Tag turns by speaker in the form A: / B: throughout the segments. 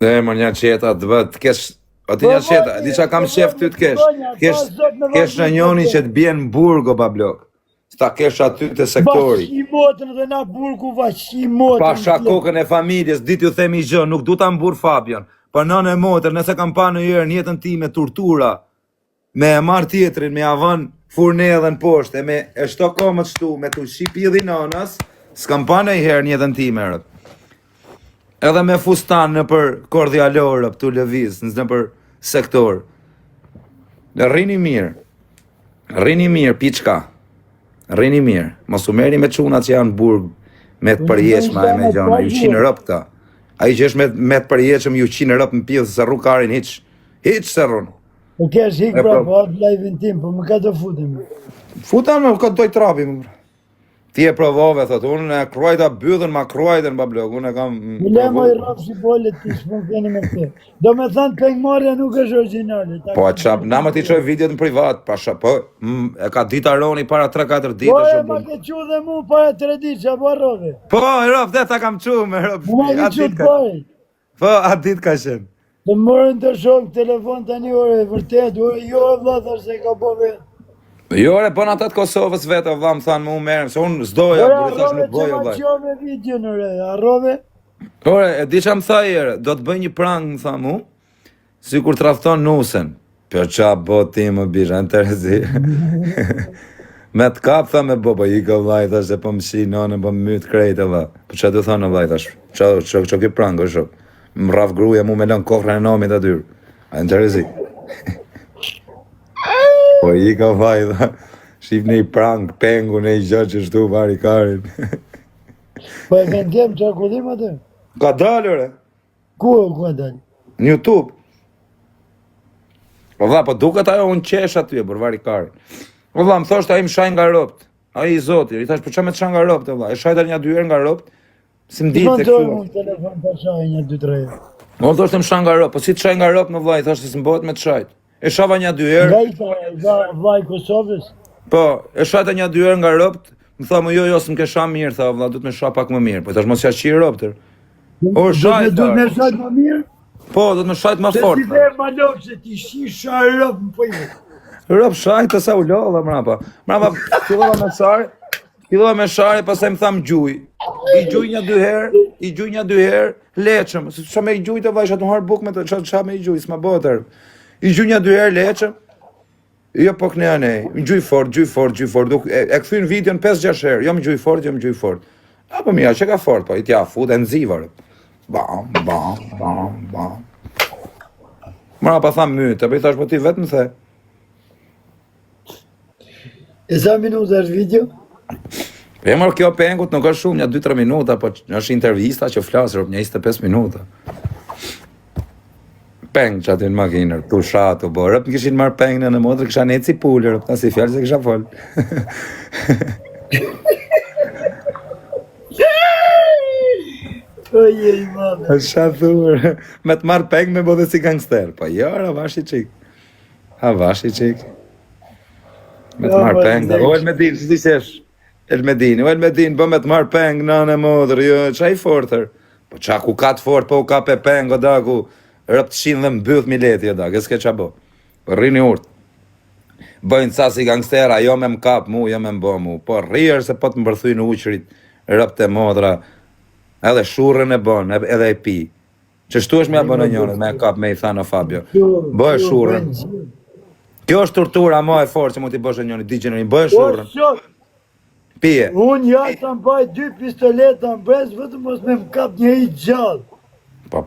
A: Dhe më një qeta të bëtë, të kesh, ati një qeta, di qa kam shef ty të kesh në njoni që të bjen burgo, bablok. Ta kesh aty të sektori.
B: Bashkimotën dhe na burgu bashkimotën.
A: Pasha kokën e familjes, ditë ju themi gjë, nuk du ta mbur Fabian. Për nën e motër, nëse kam pa në jërë njëtën ti me tortura, me e marë tjetrin, me avën furnedhen poshtë, me e shto komët shtu, me të shqipi dhe nanës, s'kam pa në jërë njëtën ti merët. Edhe me fustan në për kordialorë, pëtu lëviz, në për sektor. Rini mirë, piçka. Rini mirë, mos u meri me qunat që janë burg, me të përjeqma e me gjana, ju qinë rëp ta. A i që është me të përjeqëm, ju qinë rëp në pjithë, se rru karin hiq se rrunë.
B: O kesh hik pra, po atë live-in tim, po më ka të futim.
A: Futam me, këtë doj trapi, më. Ti e provove, thot, unë e kruajta bydhen, ma kruajten, bablok, unë e kam...
B: Le moj rap si bolet ti, s'pun keni me këtë. Do me thënë pengmarja nuk është originale.
A: Po, qap, na më ti qoj videot në privat, pasha, po, e ka dita Roni para 3-4 ditë.
B: Po, e ma ke qu dhe mu para 3 ditë, që po arrove.
A: Po, Rob, dhe ta kam qu me Rob.
B: Ma ke qu të pojë.
A: Po, atë ditë ka shenë.
B: Të morën të shok telefon të një ore, vërtet, jo e vla thërë se ka po vetë.
A: Jo, re, bon atë Kosovës vetë, vla më thanë më u merëm, se unë zdoja, buri thash nuk bojo,
B: vla. Arrove që ma qo me video në re, arrove?
A: Ore, e di që më tha jere, do të bëj një prang, më tha mu, si kur të rafton nusen. Për qa boti më bisha, në tërëzi. Me të kap, tha me bobo, i ka vlaj, thash, e po më shi, nane, po më mytë krejtë, vla. Po që të thonë, vlaj, thash, që ki prang, o shok. Më raf gruja mu me lën kohra e nomit atyr. A në tërëzi. Po i ka vaj, dha, shqip një prang, pengu, një gjë që shtu vari karin.
B: Po e kënë kemë që akullim atë?
A: Ka dalë, re.
B: Ku ka dalë?
A: Në YouTube. Po dha, po duket ajo unë qesh aty, për vari karin. Po dha, më thosht a i më shaj nga ropt. A i zotir, i thash, për që me të shaj nga ropt, dha, e shajtar një 2 herë nga ropt, si më ditë e
B: këtu. Unë telefon për shaj një 2-3 herë.
A: Mo thoshtë më shaj nga ropt, po si të shaj nga ropt, më vla, i thash, se s'mbohet me të shajt. E shava një 2 herë.
B: Nga i vaj Kosovës?
A: Po, e shajta një 2 herë nga ropt, më tha, më jo, s'm ke shah mirë, tha, vla, du të me shah pak më mirë. Po i thash, mos ja qi roptër. O, shajt,
B: du të me shajt më mirë?
A: Po, du të me shajt më fort.
B: Se si dhe ma lopë që ti shi shaj rop më pëjnë.
A: Rop shajt, të sa u lodha, mrapa. Mrapa, fillova me share, pasaj më tham gjuj. I gjuj një 2 herë, leqëm. Qa me i gjuj të vaj, shatë në harë buk me të, qa me i gjuj, s'ma botër. I gjuj një 2 herë, leqëm. Jo, po këne anej, më gjuj fort. E këthy në videon 5-6 herë, jo më gjuj fort. Apo mija, që ka fort, po, i tja fut, e nëzivar. Bam. Mëra pa tham mytë, po i thash, po ti vetë më the.
B: E sa minuta është video?
A: E mërë kjo pengut nuk është shumë, një 2-3 minuta, po është intervista që flasë, një 25 minuta. Peng që aty në makinër, tu shatu, bo, rëpë në kishin marrë pengën në modrë, kësha neci pullë, rëpë, nësi fjallë se kësha folë.
B: Ojej, madhe.
A: është shathurë, me të marrë pengë me bodhe si gangster, po jo, avashi qik. Me të marrë pengë, o Elmedin, si ti shesh? Elmedin, bë me të marrë pengë, nane modrë, jo, qa i fortër? Po qa ku ka të fort, po u ka pe pengë, o da ku rëpë të shinë dhe mbyth mileti, o da, këske qa bo. Po rrini urtë. Bëjnë ca si gangstera, jo me m'kap mu, jo me m'bo mu, po rrirë se po të mbërthuj në uqërit, rëpë të modra, edhe shurën e bon, edhe e pi. Që shtu është me a bënë njërën, me e kap me i thano Fabio. Bëjë shurën. Kjo është tortura ma e forë që mu t'i bësh e njërën, di gjenerin, bëjë shurën. Pije.
B: Unë ja të mbaj 2 pistoleta në brez, vëtë mos me m'kap një i gjallë.
A: Po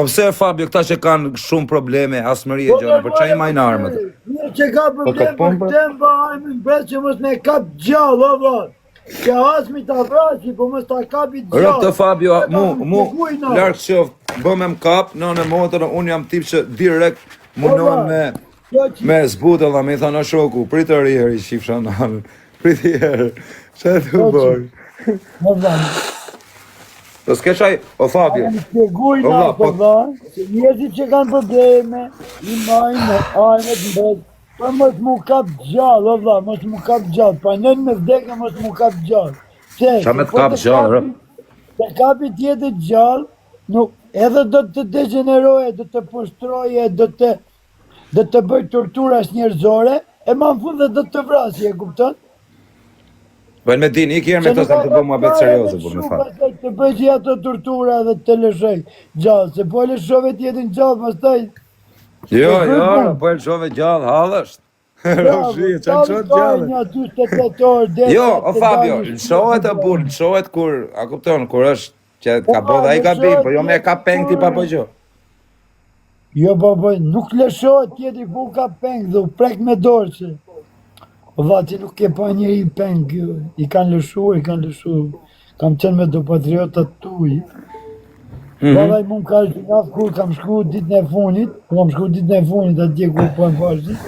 A: pse Fabio, këta që kanë shumë probleme, asmëri e gjënë, po që i majnë armët?
B: Një që ka probleme për këtem ba ajme në brez që mos me kap gjallë, o vërë. Që asmi t'a vraci, po mos t'a kapi gjallë.
A: Rëpë të Fabio, mu, larkë qëftë, bë me m'kap, në motorë, unë jam tip që direkt munon me zbutë, dhe me i tha në shoku, pritë rriher i shifësha në anën, pritë rriher, që e të bërë.
B: Më vëmë.
A: Do s'keshaj, o Fabio.
B: Në shpjegujna, po vëmë, që njëzit që kanë probleme, i majnë në ajmet në brez, pa mos mu kap gjallë, o vëmë, mos mu kap gjallë, pa nën me vdekë mos mu kap gjallë.
A: Qa me t'kap gjallë, rëpë?
B: Se kapi tjetër gjallë, nuk, edhe do të degeneroje, do të pushtroje, do të bëj torturash njerëzore, e ma në fund dhe do të vrasje, e kupton?
A: Vënë me din, i kjerë me të të bëmë abet serioze, për me fat.
B: Të bëj që ato tortura dhe të lëshoj gjallë, se po lëshove tjetën gjallë, pastaj...
A: Jo, po e lëshove gjallë, halësht. Roshi, qanë qëtë gjallë. Jo, o Fabio, lëshohet e burë, lëshohet kur, a kupton, kur është, që ka bodha i ka bim, po jo me ka peng ti pa po gjo.
B: Jo, po, nuk lëshohet tjetëri ku ka peng dhe u prek me dorë që. O vati nuk ke pa njëri peng, i kanë lëshu, kam qenë me do patriotat tuj. Badaj mund ka shkaf kur kam shku ditën e funit, atje ku po e vazhdit.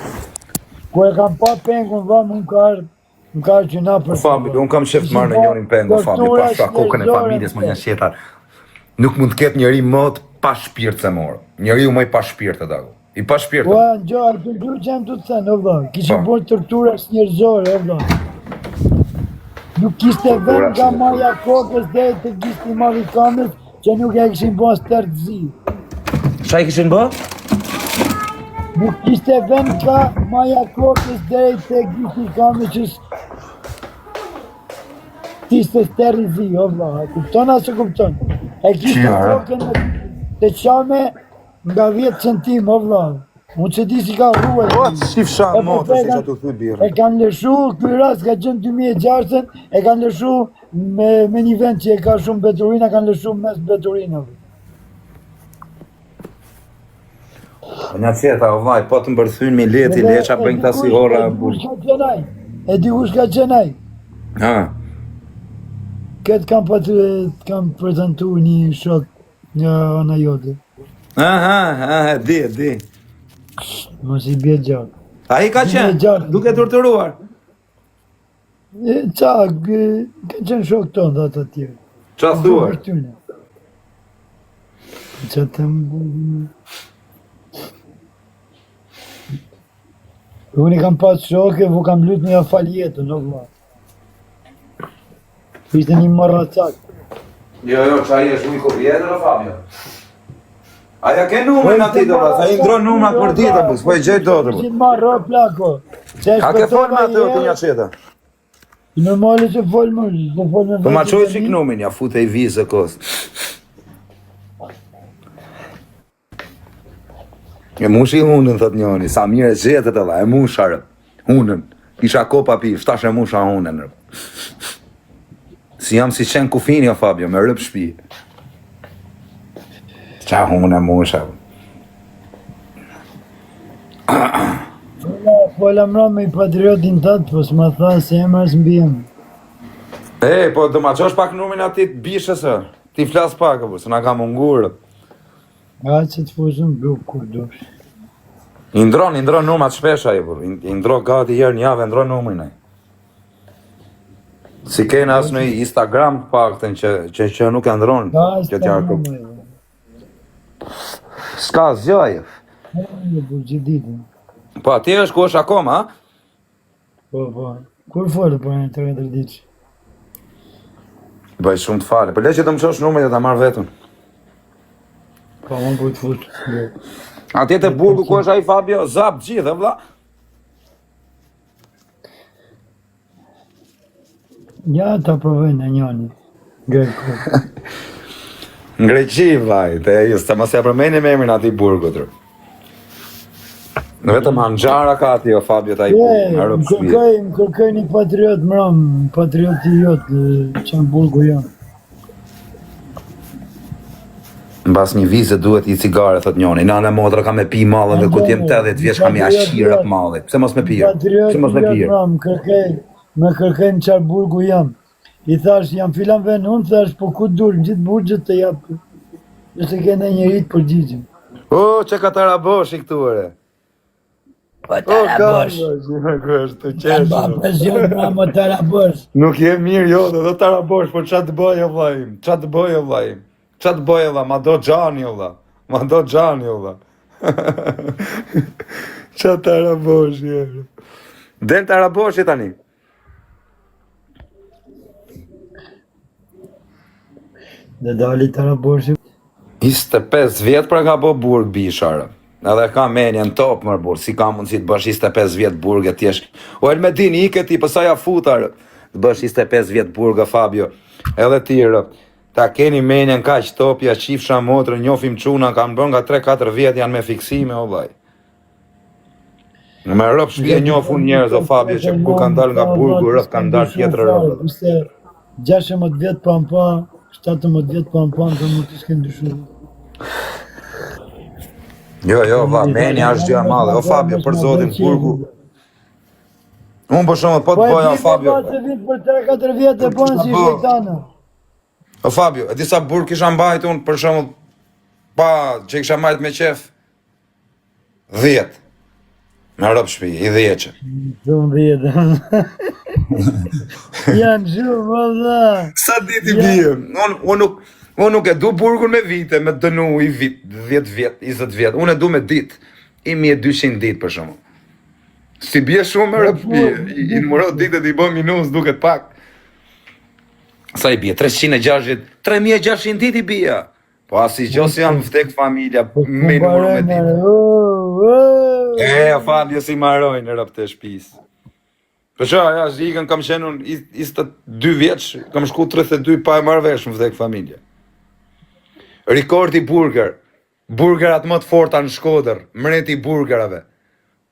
B: Ku e kam pa pengun, mund ka që na për...
A: Fabio, unë kam sheft marrë në njërin pengu, Fabio, pa shka kokën e familjes më një shjetar. Nuk mund të ketë njëri më të pa shpirt se morë. Njëri u më i pa shpirt të dago. I pa shpirt të.
B: Po, gjo, a të gjo që jam të të thënë, o vla. Kishë bërë tortura së njerëzore, o vla. Nuk kishte vend nga marja kokës dhe të kishti marri kamës që nuk e kishin bërë stërtëzi.
A: Qa i kishin bërë?
B: Nuk kishte vend ka maja kokës dhe të kishti kamës që t'ishte stërtëzi, o vla. Kupton a se kupton? E kishte kokën të qame nga 10 centim, o vla. Unë që di si ka ruaj.
A: O, të shifësha motë, se që të thuj birë.
B: E kanë lëshu, këj rast ka qënë 2006, e kanë lëshu me një vend që e ka shumë beturina, kanë lëshu mes beturinave.
A: Nga qeta, o vaj, po të mbërthynë mi leti, leqa bëjnë këta si hora.
B: E di kush ka qenaj.
A: Ha.
B: Këtë kam prezentu një shok një anajote.
A: Aha, e di.
B: Mos i bje gjatë.
A: A i ka qenë, duke torturuar.
B: Ka qenë shok tonë dhe atë tjerë.
A: Qa thuar?
B: Qa të unë i kam pas shoke, vu kam lutë një afal jetën, o vla. Ishte një marracak.
A: Jo, qa i është ujko vjetër, o Fabio? Aja ke numrin ati të pas, a i ndronë numrat për ti të pës, po i gjejt do të pës.
B: Që marrë plako.
A: A ke folë me atë të një qeta?
B: Normali që folë më.
A: Po ma qoj qik numrin, ja fute i vizë e kosë. E mush i hunën, thët njoni, sa mire gjetët edhe, e musharë, hunën. Kisha ko papi, shtash e musha hunën. Si jam si qenë kufini, o Fabio, me rëp shpi. Qa hunë e musha.
B: Fola mra me i patriotin tëtë, po s'ma tha se emras mbi jemë.
A: Po do ma qosh pak numrin ati të bishësë, ti flas pak, se na ka mungurë.
B: A që të fuzën bluk kur dush.
A: I ndron numrat shpesha i burë, i ndron gati herë një javë, ndron numrin e. Si kena asë në Instagram pakten që nuk e ndron, që t'ja kërë. Ska zjoj. Po, ti është ku është akoma, ha?
B: Po. Kur folë, po, në të rëndër diqë?
A: Bëj shumë të fare, për le që të më qosh numrit e ta marrë vetën.
B: Po, më bëjt futë.
A: Atje të burgu ku është ai Fabio, zap gjithë, vla.
B: Ja, ta provojnë e njani. Gërko.
A: Në Greqi, vaj, të se mos e përmeni me emrin ati burgutër. Në vetëm hanxara ka ati, o Fabio, ta i burgu,
B: më kërkoj një patriot mram, patrioti jotë, që në burgu janë.
A: Në bas një vizë duhet i cigare, thot njoni, nane motra ka me pi malën dhe ku t'jem 80 vjeç ka me ashirët mallit. Pse mos me pirë?
B: Me kërkoj në qarë burgu janë. I thash, jam filan ven, unë thash, po ku dur, në gjithë burgjët të japë. Nëse kene njërit për gjithëm.
A: O, që ka tarabosh i këtu, ere?
B: Po tarabosh.
A: Kështë, të
B: Kam ba presion, bramo tarabosh.
A: Nuk je mirë, jo, dhe tarabosh, po qa të bëj, o vlajim? Qa të bëj, o vlajim? Qa të bëj, o vla? Ma do gjani, o vla? Ma do gjani, o vla? Qa tarabosh, jere? Del tarabosh i tani?
B: Dhe dali të raborshi.
A: 25 vjet pra ka bo burg bishar. Edhe ka menjen top mër burg, si ka mundësi të bësh 25 vjet burg e t'jesh. O Elmedin, i këti, pësa ja futar, të bësh 25 vjet burg e Fabio. Edhe tjërë, ta keni menjen ka që topja, qifsha motrë, njofim quna, kam bën nga 3-4 vjet janë me fiksime, o vaj. Në me rëp shpje njofun njerëz, o Fabio, që kur kanë dalë nga burgu, rëp kanë dalë tjetër rëp.
B: 16 vjet pa, 17 vjet pa, të më të s'ke ndryshu.
A: Jo, va, menja është gjë e madhe. O Fabio, për zotin burgu. Unë për shumë, po të boja, Fabio.
B: Po të vitë për 3-4 vjet e bënë si shvejtana.
A: O Fabio, e disa burg kisha mbajt unë, për shumë, pa, që i kisha mbajt me qef, 10. Me rëp shpi, i 10.
B: Shumë 10. Janë shumë, valla.
A: Sa dit i bie? Unë nuk e du burgun me vite, me dënu i vit, 10 vjet, 20 vjet. Unë e du me dit, i 1200 dit për shumë. Si bie shumë me rëp bie, i numëro ditet i bën minus duket pak. Sa i bie? 360, 3600 dit i bie. Po asi gjos janë vdek familja, me numëro me dit. Fabio si marojnë rëp të shpis. Për që, ja, zhikën kam qenë unë 22 vjeç, kam shku 32 pa e marrë vesh më vdek familje. Rekordi burger, burgerat më të forta në Shkodër, mreti burgerave.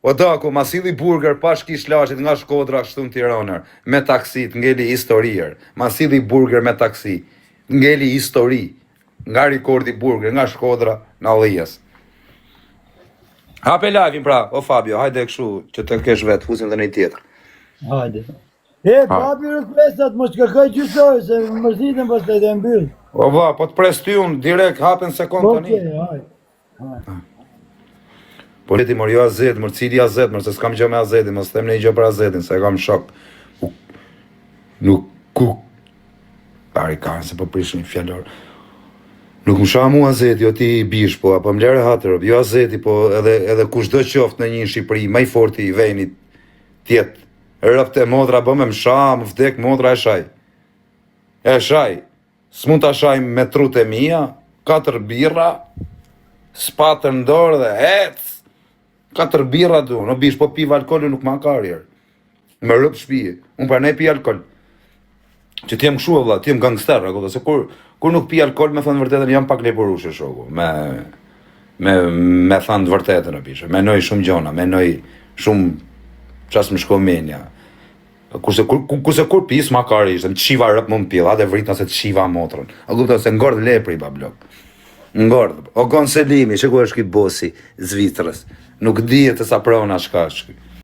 A: O daku, ma sili burger pa shkish lashit nga Shkodra kështu në Tiranër, me taksit, ngeli historier. Ma sili burger me taksi, ngeli histori, nga rekordi burger, nga Shkodra, në Allijes. Hape live-in pra, o Fabio, hajde kështu, që të kesh vetë, fusim dhe në i tjetër.
B: Hajde. Papi requestat, mos kërkoj qysoj, se më mërzitën pas të edhe mbyll.
A: O va, po të pres ty unë, direkt hapen sekund të një.
B: Okej, hajde.
A: Po leti mor, jo azet, mor cili azet, mor se s'kam gjë me azetin, mos them në i gjë për azetin, se kam shok. Nuk, pari kanë se po prish një fjallor. Nuk më sha mu azeti, jo ti bish, po, apo më lere hatër, jo azeti, po edhe kushdo qoftë në një Shqipëri, maj forti i venit tjetë. Rëpte modra bëme më sha, më vdek modra e shaj. E shaj, s'mund t'a shaj me trut e mija, 4 birra, spatër në dorë dhe hec. 4 birra du, në bish, po piv alkohol nuk ma karjer. Me rëp shpije, unë pra ne pi alkohol. Që t'jem kshu e vla, t'jem gangster, se kur nuk pi alkohol, me thënë vërtetën, jam pak leporushe shoku. Me thënë vërtetën e pishe, menoj shumë gjona, menoj shumë qas më shko menja. Kurse kur pis ma kari ishte, më qiva rëp më më pil, ade vritna se të qiva motrën. A kupto se ngordh lepri ba blok. Ngordh. O Gonselimi, që ku është ki bosi Zvicrës. Nuk dihet të sa prona shka shki.